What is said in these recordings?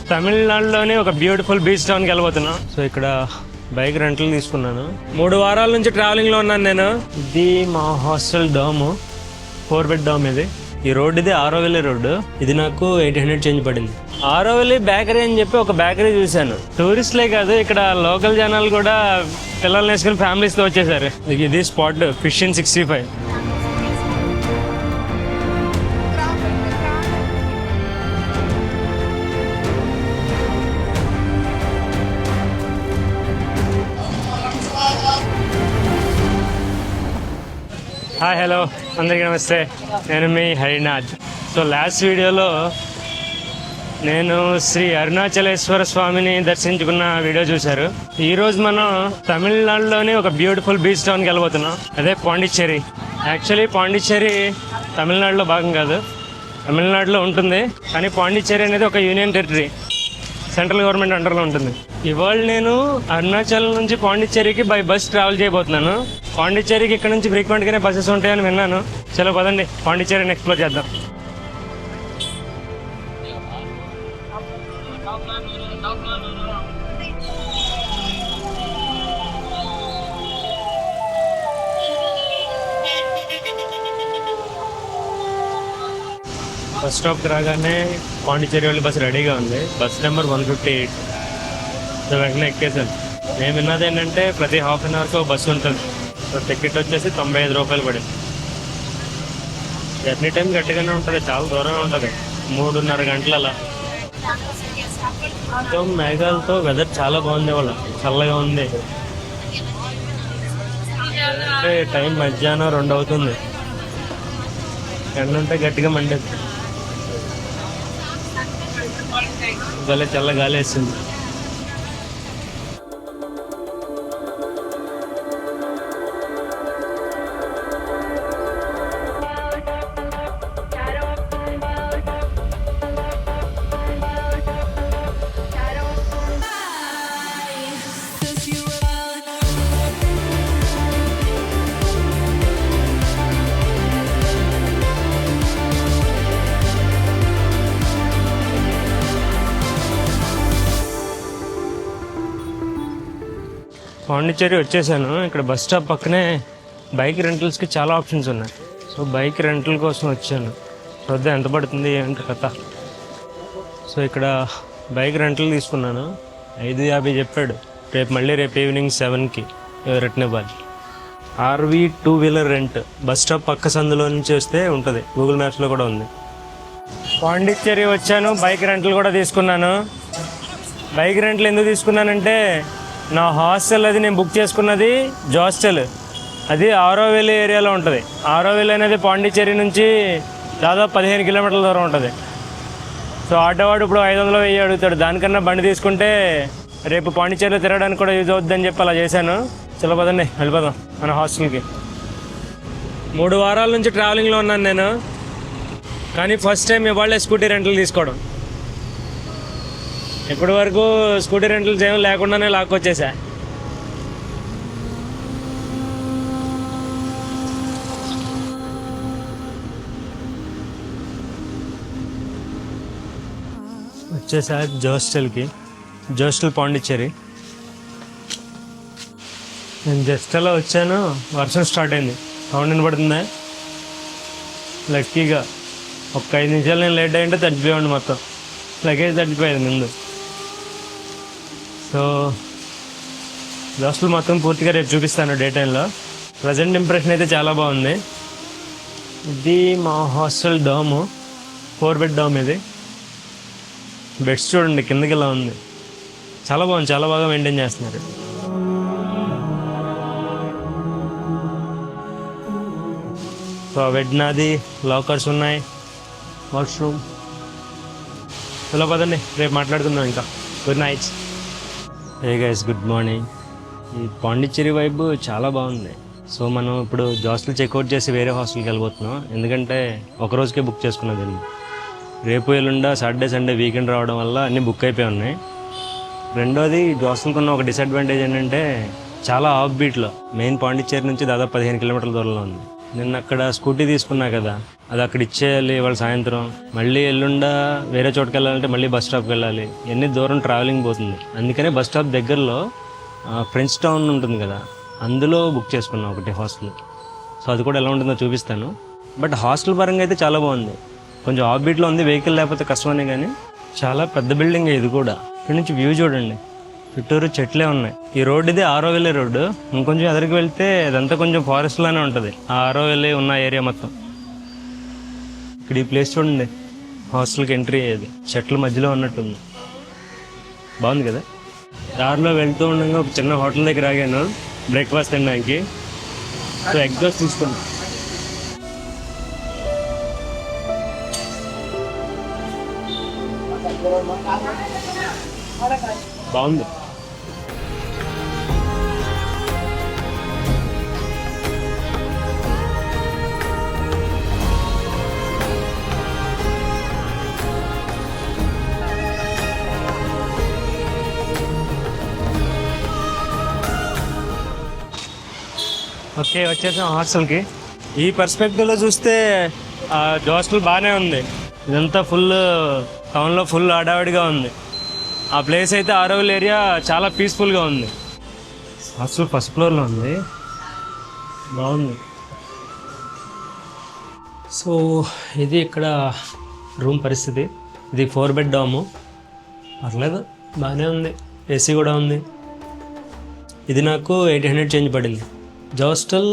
తమిళనాడులోని ఒక beautiful beach టౌన్కి వెళ్ళబోతున్నాం. సో ఇక్కడ బైక్ రెంట్లు తీసుకున్నాను. 3 వారాల నుంచి ట్రావెలింగ్లో ఉన్నాను నేను. ఇది మా హాస్టల్ డామ్, 4 బెడ్ డామ్. ఈ రోడ్ ఇది ఆరోవెల్లి రోడ్డు. ఇది నాకు 800 చేంజ్ పడింది. ఆరోవెల్లి బేకరీ అని చెప్పి ఒక బేకరీ చూశాను. టూరిస్ట్లే కాదు, ఇక్కడ లోకల్ జనాలు కూడా పిల్లల్ని వేసుకుని ఫ్యామిలీస్తో వచ్చేసారు. ఇది spot fish in 65. Hi, hello, అందరికీ నమస్తే. నేను మీ హరినాథ్. సో లాస్ట్ వీడియోలో నేను శ్రీ అరుణాచలేశ్వర స్వామిని దర్శించుకున్న వీడియో చూశారు. ఈరోజు మనం తమిళనాడులోని ఒక బ్యూటిఫుల్ బీచ్ టౌన్కి వెళ్ళబోతున్నాం. అదే పాండిచ్చేరి. యాక్చువల్లీ పాండిచ్చేరి తమిళనాడులో భాగం కాదు, తమిళనాడులో ఉంటుంది. కానీ పాండిచ్చేరి అనేది ఒక యూనియన్ టెరిటరీ, సెంట్రల్ గవర్నమెంట్ అండర్లో ఉంటుంది. ఇవాళ నేను అరుణాచల్ నుంచి పాండిచ్చేరికి బై బస్ ట్రావెల్ చేయబోతున్నాను. పాండిచ్చేరికి ఇక్కడ నుంచి ఫ్రీక్వెంట్గానే బస్సెస్ ఉంటాయని విన్నాను. చలో పదండి, పాండిచ్చేరిని ఎక్స్ప్లోర్ చేద్దాం. బస్ స్టాప్కి రాగానే పాండిచ్చేరి వెళ్ళి బస్సు రెడీగా ఉంది. Bus number 158. సో వెంటనే ఎక్కేసాను. నేను విన్నది ఏంటంటే ప్రతి హాఫ్ అన్ అవర్కి ఒక బస్సు ఉంటుంది. సో టికెట్ వచ్చేసి 95 రూపాయలు పడింది. జర్నీ టైం గట్టిగానే ఉంటుంది, చాలా దూరంగా ఉంటుంది, 3.5 గంటలు అలా. సో మేఘాలతో వెదర్ చాలా బాగుంది, వాళ్ళ చల్లగా ఉంది. అంటే టైం మధ్యాహ్నం 2 అవుతుంది. ఎండంటే గట్టిగా మండేది, భలే చల్ల గాలి వేస్తుంది. పాండిచ్చేరి వచ్చేసాను. ఇక్కడ బస్ స్టాప్ పక్కనే బైక్ రెంటల్స్కి చాలా ఆప్షన్స్ ఉన్నాయి. సో బైక్ రెంటల్ కోసం వచ్చాను. వద్ద ఎంత పడుతుంది ఏంటి కథ. సో ఇక్కడ బైక్ రెంటల్ తీసుకున్నాను. 550 చెప్పాడు. రేపు ఈవినింగ్ 7కి రిటర్న్ ఇవ్వాలి. RV 2 wheeler rent bus stop పక్క సందులో నుంచి వస్తే ఉంటుంది, గూగుల్ మ్యాప్స్లో కూడా ఉంది. పాండిచ్చేరి వచ్చాను, బైక్ రెంటల్ కూడా తీసుకున్నాను. బైక్ రెంటల్ ఎందుకు తీసుకున్నానంటే నా హాస్టల్ అది నేను బుక్ చేసుకున్నది జాస్టల్, అది ఆరోవెల్లి ఏరియాలో ఉంటుంది. ఆరోవెల్లి అనేది పాండిచ్చేరి నుంచి దాదాపు 15 కిలోమీటర్ల దూరం ఉంటుంది. సో ఆటోవాడు ఇప్పుడు 500 1000 అడుగుతాడు. దానికన్నా బండి తీసుకుంటే రేపు పాండిచ్చేరిలో తిరగడానికి కూడా యూజ్ అవుద్దని చెప్పి అలా చేశాను. చలో పదండి వెళ్ళిపోదాం మన హాస్టల్కి. 3 వారాల నుంచి ట్రావెలింగ్లో ఉన్నాను నేను. కానీ ఫస్ట్ టైం ఇవాళే స్కూటీ రెంటల్ తీసుకోవడం. ఇప్పటి వరకు స్కూటీ రెంటల్స్ ఏం లేకుండానే లాక్కొచ్చేసా. వచ్చేసా జోస్టల్కి, జోస్టల్ పాండిచ్చేరి. నేను జస్ట్ అలా వచ్చాను, వర్షం స్టార్ట్ అయింది. సౌండ్ వినపడుతుందా? లక్కీగా ఒక 5 నిమిషాలు నేను లేట్ అయ్యింటే తగ్గిపోయాడు, మొత్తం లగేజ్ తగ్గిపోయేది ముందు. సో జోస్టల్ మొత్తం పూర్తిగా రేపు చూపిస్తాను డే టైంలో. ప్రజెంట్ ఇంప్రెషన్ అయితే చాలా బాగుంది. ఇది మా హాస్టల్ డామ్, 4 బెడ్ డామ్. ఇది బెడ్స్ చూడండి కిందకి ఇలా ఉంది, చాలా బాగుంది, చాలా బాగా మెయింటైన్ చేస్తున్నారు. సో బెడ్ నాది, లాకర్స్ ఉన్నాయి, వాష్రూమ్. ఇలా పదండి రేపు మాట్లాడుకుందాం ఇంకా. Good night. Hey guys, good morning. ఈ పాండిచ్చేరి వైబ్ చాలా బాగుంది. సో మనం ఇప్పుడు జాస్టల్ చెక్అవుట్ చేసి వేరే హాస్టల్కి వెళ్ళిపోతున్నాం. ఎందుకంటే ఒక రోజుకే బుక్ చేసుకున్నది. రేపు ఎల్లుండా సాటర్డే సండే వీకెండ్ రావడం వల్ల అన్నీ బుక్ అయిపోయి ఉన్నాయి. రెండోది జాస్టల్కి ఉన్న ఒక డిసడ్వాంటేజ్ ఏంటంటే చాలా ఆఫ్ బీట్లో, మెయిన్ పాండిచ్చేరి నుంచి దాదాపు 15 కిలోమీటర్ల దూరంలో ఉంది. నిన్న అక్కడ స్కూటీ తీసుకున్నా కదా, అది అక్కడ ఇచ్చేయాలి వాళ్ళు సాయంత్రం. మళ్ళీ ఎల్లుండా వేరే చోటుకి వెళ్ళాలంటే మళ్ళీ బస్ స్టాప్కి వెళ్ళాలి. ఎన్ని దూరం ట్రావెలింగ్ పోతుంది. అందుకనే బస్ స్టాప్ దగ్గరలో ఫ్రెంచ్ టౌన్ ఉంటుంది కదా, అందులో బుక్ చేసుకున్నాం ఒకటి హాస్టల్. సో అది కూడా ఎలా ఉంటుందో చూపిస్తాను. బట్ హాస్టల్ పరంగా అయితే చాలా బాగుంది. కొంచెం ఆఫ్ బీట్లో ఉంది, వెహికల్ లేకపోతే కష్టమనే, కానీ చాలా పెద్ద బిల్డింగ్ ఇది కూడా. ఇక్కడ నుంచి వ్యూ చూడండి, చుట్టూరు చెట్లే ఉన్నాయి. ఈ రోడ్ ఇది ఆరోవెల్లి రోడ్డు. ఇంకొంచెం ఎదరికి వెళ్తే అదంతా కొంచెం ఫారెస్ట్ లానే ఉంటుంది, ఆ ఆరోవెల్లి ఉన్న ఏరియా మొత్తం. ఇక్కడ ఈ ప్లేస్ చూడండి, హాస్టల్కి ఎంట్రీ అయ్యేది చెట్ల మధ్యలో ఉన్నట్టుంది. బాగుంది కదా. దారిలో వెళ్తూ ఉండగా ఒక చిన్న హోటల్ దగ్గర ఆగాను బ్రేక్ఫాస్ట్ తినడానికి. సో ఎగ్ దోశ తీసుకున్నాను. బాగుంది. ఓకే, వచ్చేసాం హాస్టల్కి. ఈ పర్స్పెక్టివ్లో చూస్తే హాస్టల్ బాగానే ఉంది. ఇదంతా ఫుల్ టౌన్లో ఫుల్ హడావిడిగా ఉంది. ఆ ప్లేస్ అయితే ఆరోవిల్ ఏరియా చాలా పీస్ఫుల్గా ఉంది. హాస్టల్ ఫస్ట్ ఫ్లోర్లో ఉంది, బాగుంది. సో ఇది ఇక్కడ రూమ్ పరిస్థితి. ఇది 4 బెడ్ డాము, పర్లేదు బాగానే ఉంది. ఏసీ కూడా ఉంది. ఇది నాకు 800 చేంజ్ పడింది. హాస్టల్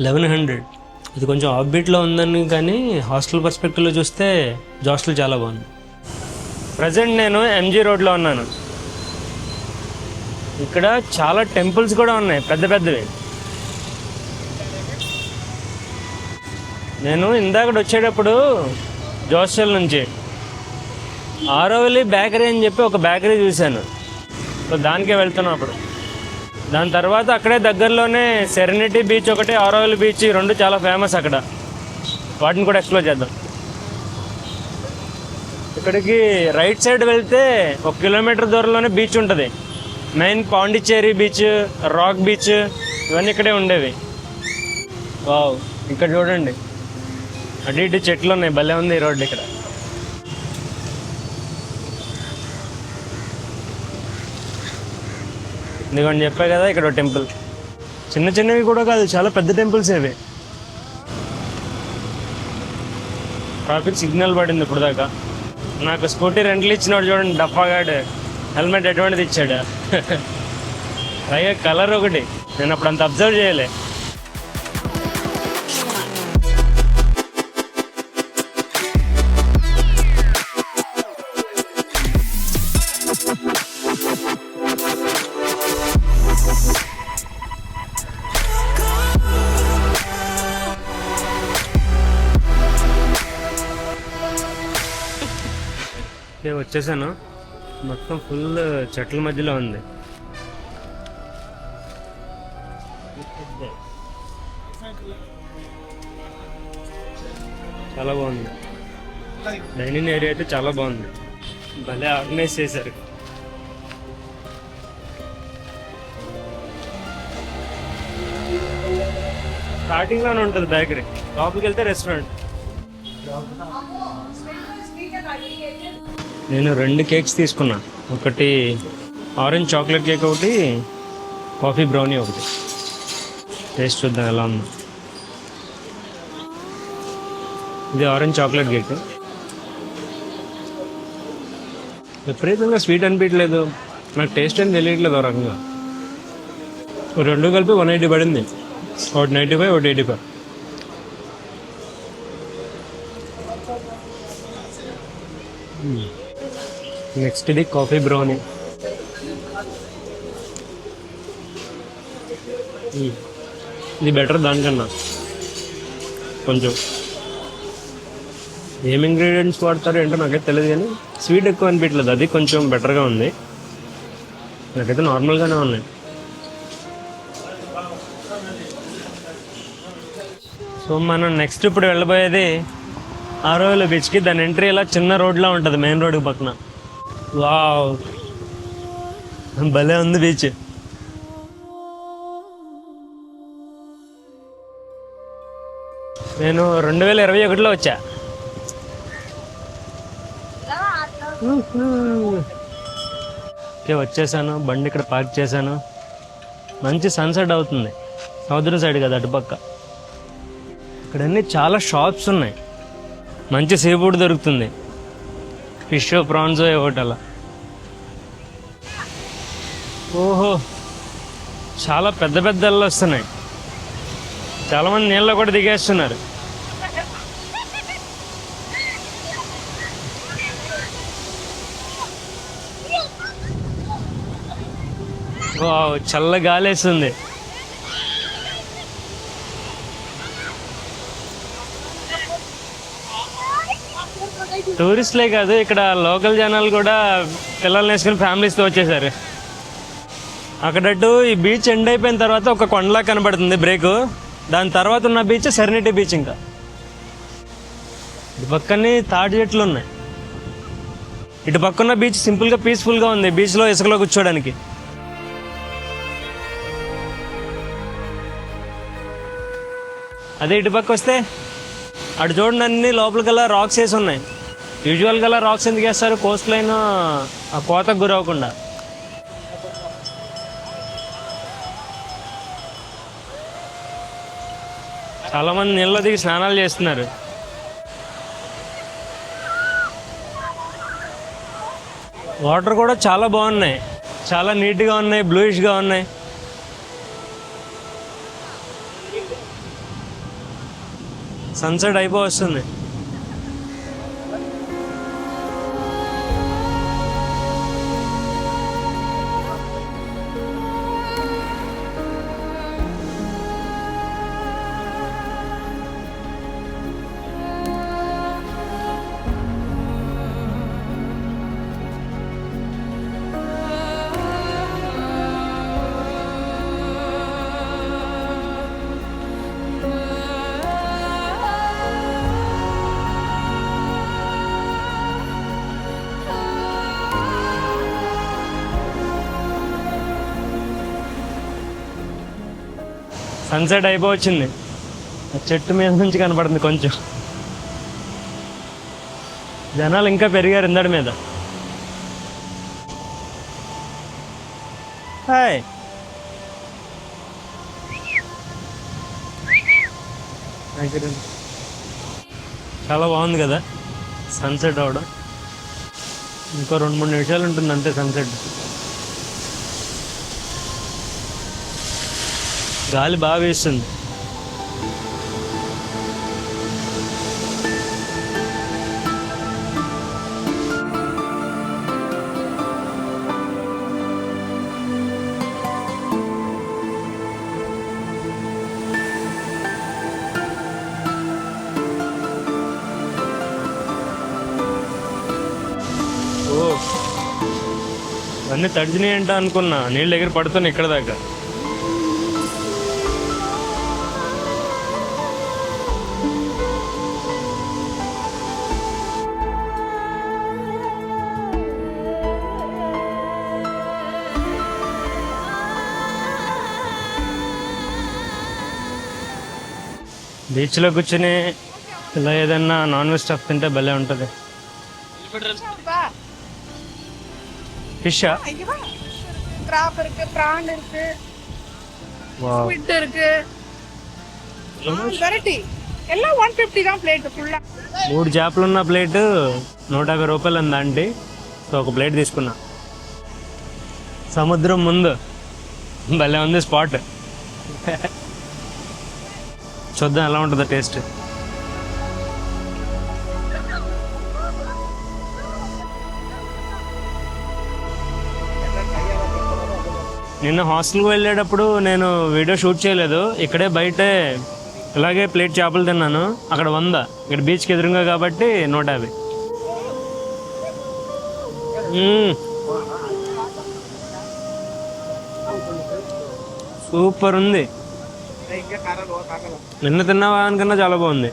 1100. ఇది కొంచెం ఆఫ్ బీట్లో ఉందని, కానీ హాస్టల్ పర్స్పెక్టివ్లో చూస్తే హాస్టల్ చాలా బాగుంది. ప్రజెంట్ నేను ఎంజీ రోడ్లో ఉన్నాను. ఇక్కడ చాలా టెంపుల్స్ కూడా ఉన్నాయి, పెద్ద పెద్దవి. నేను ఇందాక వచ్చేటప్పుడు హాస్టల్ నుంచి ఆరోవెల్లి బేకరీ అని చెప్పి ఒక బేకరీ చూశాను. సో దానికే వెళ్తున్నాను అప్పుడు. దాని తర్వాత అక్కడే దగ్గరలోనే సెరెనిటీ బీచ్ ఒకటి, ఆరోవిల్ బీచ్, 2 చాలా ఫేమస్ అక్కడ. వాటిని కూడా ఎక్స్ప్లోర్ చేద్దాం. ఇక్కడికి రైట్ సైడ్ వెళ్తే 1 కిలోమీటర్ దూరంలోనే బీచ్ ఉంటుంది. Main Pondicherry beach, rock beach, ఇవన్నీ ఇక్కడే ఉండేవి. వావ్, ఇక్కడ చూడండి, అటు ఇటు చెట్లు ఉన్నాయి, భలే ఉంది ఈ రోడ్డు ఇక్కడ. ఎందుకంటే చెప్పా కదా, ఇక్కడ టెంపుల్. చిన్న చిన్నవి కూడా కాదు, చాలా పెద్ద టెంపుల్స్ ఇవి. ట్రాఫిక్ సిగ్నల్ పడింది ఇప్పుడు దాకా. నాకు స్కూటీ రెంట్లు ఇచ్చినాడు చూడండి, డప్పాగాడు. హెల్మెట్ ఎటువంటిది ఇచ్చాడు. పైగా కలర్ ఒకటి, నేను అప్పుడు అంత అబ్జర్వ్ చేయలే. నేను వచ్చేసాను. మొత్తం ఫుల్ చెట్ల మధ్యలో ఉంది. చాలా బాగుంది. డైనింగ్ ఏరియా అయితే చాలా బాగుంది, భలే ఆర్గనైజ్ చేశారు. స్టార్టింగ్లోనే ఉంటుంది బేకరీ, లోపలికి వెళ్తే రెస్టారెంట్. నేను 2 కేక్స్ తీసుకున్నా. ఒకటి ఆరెంజ్ చాక్లెట్ కేక్, ఒకటి కాఫీ బ్రౌనీ ఒకటి. టేస్ట్ చూద్దాం ఎలా ఉందో. ఇది ఆరెంజ్ చాక్లెట్ కేక్. విపరీతంగా స్వీట్ అనిపించలేదు, నాకు టేస్ట్ అని తెలియట్లేదు. ఒక రకంగా 2 కలిపి 180 పడింది. ఒకటి 95, ఒకటి 85. నెక్స్ట్ ఇది కాఫీ బ్రౌనీ. ఇది బెటర్ దానికన్నా కొంచెం. ఏం ఇంగ్రీడియంట్స్ వాడతారు ఏంటో నాకైతే తెలియదు, కానీ స్వీట్ ఎక్కువ అనిపించలేదు. అది కొంచెం బెటర్గా ఉంది. నాకైతే నార్మల్గానే ఉన్నాయి. సో మనం నెక్స్ట్ ఇప్పుడు వెళ్ళబోయేది ఆరోవిల్ బీచ్కి. దాని ఎంట్రీ ఇలా చిన్న రోడ్లా ఉంటుంది, మెయిన్ రోడ్కి పక్కన. వావ్, భలే ఉంది బీచ్. నేను 2021లో వచ్చా. ఓకే, వచ్చేసాను. బండి ఇక్కడ పార్క్ చేశాను. మంచి సన్సెట్ అవుతుంది. సముద్రం సైడ్ కదా అటుపక్క. ఇక్కడ అన్నీ చాలా షాప్స్ ఉన్నాయి. మంచి సీ ఫుడ్ దొరుకుతుంది. ఫిష్, ప్రాన్స్ ఒకటి అలా. ఓహో, చాలా పెద్ద పెద్ద అల్లు వస్తున్నాయి. చాలామంది నీళ్ళలో కూడా దిగేస్తున్నారు. వావ్, చల్ల గాలేస్తుంది. టూరిస్ట్లే కాదు, ఇక్కడ లోకల్ జనాలు కూడా పిల్లల్ని వేసుకుని ఫ్యామిలీస్తో వచ్చేసారు. అక్కడట్టు ఈ బీచ్ ఎండ్ అయిపోయిన తర్వాత ఒక కొండలా కనబడుతుంది బ్రేక్. దాని తర్వాత ఉన్న బీచ్ సెరెనిటీ బీచ్. ఇంకా ఇటు పక్కనే తాటి చెట్లు ఉన్నాయి. ఇటు పక్కన బీచ్ సింపుల్గా పీస్ఫుల్గా ఉంది. బీచ్లో ఇసుకలో కూర్చోడానికి. అదే ఇటు పక్క వస్తే అటు చూడండి, అన్ని లోపలికల్లా రాక్స్ వేసి ఉన్నాయి. యూజువల్గా రాక్స్ ఎందుకు వేస్తారు? కోస్ట్ లైన్ ఆ కోతకు గురవ్వకుండా. చాలామంది నీళ్ళలో దిగి స్నానాలు చేస్తున్నారు. వాటర్ కూడా చాలా బాగున్నాయి. చాలా నీట్గా ఉన్నాయి, బ్లూయిష్గా ఉన్నాయి. సన్సెట్ అయిపోవస్తుంది. సన్సెట్ అయిపోవచ్చింది. చెట్టు మీద నుంచి కనపడుతుంది కొంచెం. జనాలు ఇంకా పెరిగారు ఇందడి మీద. హాయ్, చాలా బాగుంది కదా సన్సెట్ అవడం. ఇంకో 2-3 నిమిషాలు ఉంటుంది అంతే సన్సెట్. గాలి బాగా వీస్తుంది. ఓ, అన్నీ తడిచినాయి అంట అనుకున్నా. నీళ్ళ దగ్గర పడుతున్నాయి ఇక్కడ దాకా. బీచ్లో కూర్చొని ఇలా ఏదన్నా నాన్ వెజ్ స్టఫ్ తింటే భలే ఉంటుంది. ஃபிஷ்ஷா? கிராப் இருக்கு, பிரான் இருக்கு, ஸ்குவிட் இருக்கு. வெரைட்டி எல்லாம் 150 தான் ప్లేట్ ఫుల్. 3 చేపలు ఉన్న ప్లేట్ 150 రూపాయలు ఉందండి. సో ఒక ప్లేట్ తీసుకున్నా. సముద్రం ముందు భలే ఉంది స్పాట్. చూద్దాం ఎలా ఉంటుందో టేస్ట్. నిన్న హాస్టల్కి వెళ్ళేటప్పుడు నేను వీడియో షూట్ చేయలేదు. ఇక్కడే బయటే ఇలాగే ప్లేట్ చేపలు తిన్నాను. అక్కడ 100, ఇక్కడ బీచ్కి ఎదురుగా కాబట్టి 150. సూపర్ ఉంది. నిన్న తిన్నావా అనుకన్నా చాలా బాగుంది.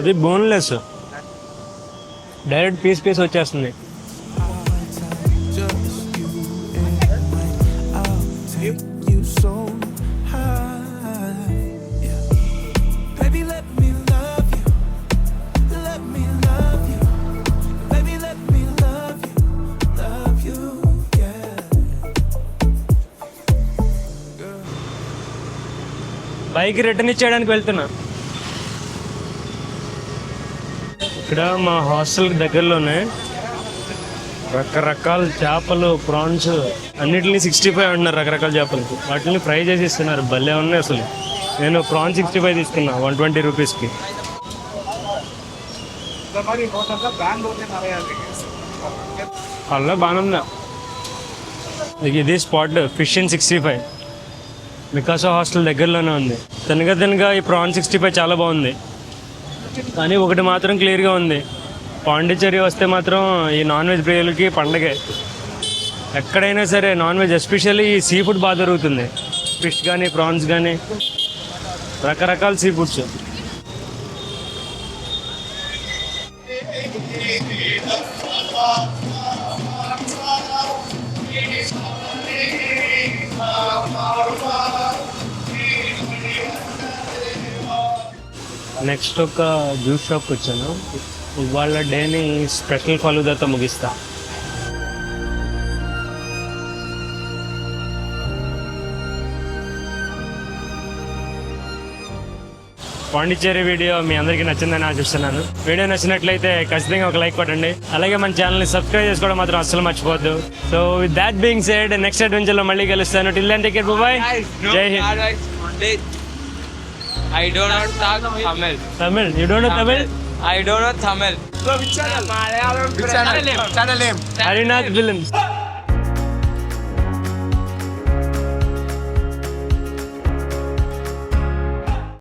ఇది బోన్లెస్, డైరెక్ట్ పీస్ వచ్చేస్తుంది. You so high, yeah. Baby, let me bike return ఇచ్చేయడానికి వెళ్తున్నా. ఇక్కడ మా హాస్టల్ దగ్గరలోనే రకరకాల చేపలు, ప్రాన్స్ అన్నిటిని 65 అంటున్నారు. రకరకాల చేపలకి వాటిని ఫ్రై చేసి ఇస్తున్నారు. భలే ఉన్నాయి అసలు. నేను ప్రాన్స్ 65 తీసుకున్నా 120 రూపీస్కి. అలా బాగానే ఉందా. ఇది స్పాట్ ఫిష్ ఇన్ 65 మికాసో హాస్టల్ దగ్గరలోనే ఉంది. తినగా ఈ ప్రాన్ 65 చాలా బాగుంది. కానీ ఒకటి మాత్రం క్లియర్గా ఉంది, పాండిచ్చేరి వస్తే మాత్రం ఈ నాన్ వెజ్ ప్రియులకి పండగే. ఎక్కడైనా సరే నాన్ వెజ్, ఎస్పెషల్లీ ఈ సీ ఫుడ్ బాగా దొరుకుతుంది. ఫిష్ కానీ, ప్రాన్స్ కానీ, రకరకాల సీ ఫుడ్స్. నెక్స్ట్ ఒక జ్యూస్ షాప్కి వచ్చాను. ఇవాళ డేని స్పెషల్ ఫలూదాతో ముగిస్తా. పాండిచ్చేరి వీడియో మీ అందరికీ నచ్చిందని ఆశిస్తున్నాను. వీడియో నచ్చినట్లయితే ఖచ్చితంగా ఒక లైక్ కొట్టండి. అలాగే మన ఛానల్ని సబ్స్క్రైబ్ చేసుకోవడం మాత్రం అస్సలు మర్చిపోవద్దు. So with that being said, next అడ్వెంచర్లో మళ్ళీ కలుస్తాను. Till then take care, bye. జై హింద్. I do not talk Tamil. Tamil? You don't know Tamil? I don't know Tamil. Malayalam. Channel name. Harinath Films.